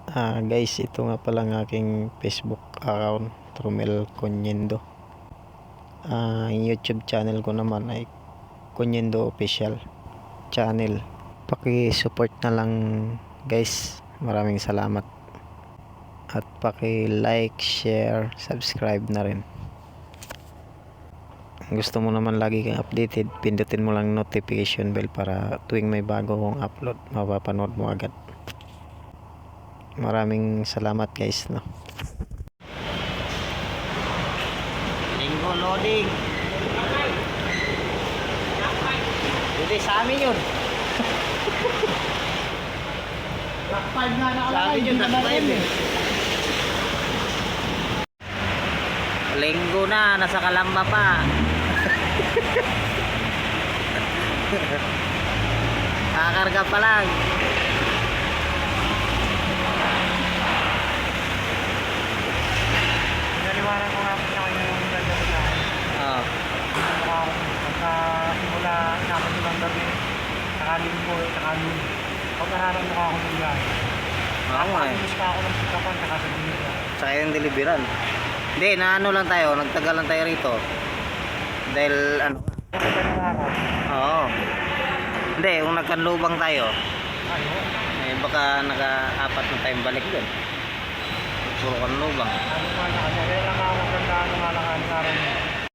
Guys, ito nga pala ang aking Facebook account, Romel Conyendo. Ang YouTube channel ko naman ay Conyendo Official Channel. Paki-support na lang guys. Maraming salamat. At paki-like, share, subscribe na rin. Gusto mo naman lagi kang updated, pindutin mo lang notification bell para tuwing may bago kong upload, mapapanood mo agad. Maraming salamat guys, no. Linggo loading. Hindi sa amin yun. Black 5 na nakalagay. Sa amin yun, nasa eh. Linggo na, nasa Kalamba pa. Kakarga pa lang. Naliwanag ko nga po sa kanya yung gagawin. Pagka simula naman silang gabi, nakalinggo, nakalun. Pag naharap mukha ako ng biyahe. Oo nga eh. Nakalimus pa ako ng pikapan, saka sa delivery. Saka yung deliveran. Hindi, naano lang tayo, nagtagal lang tayo rito. Dahil ano? Kasi ba nung araw? Oo. Hindi, kung nagkanlubang tayo, Ayun. eh baka naka-apat na tayong balik dun. Puro kanlubang. Ano pa na kanya, kaya lang ako magandaan ng alakan ng araw niya.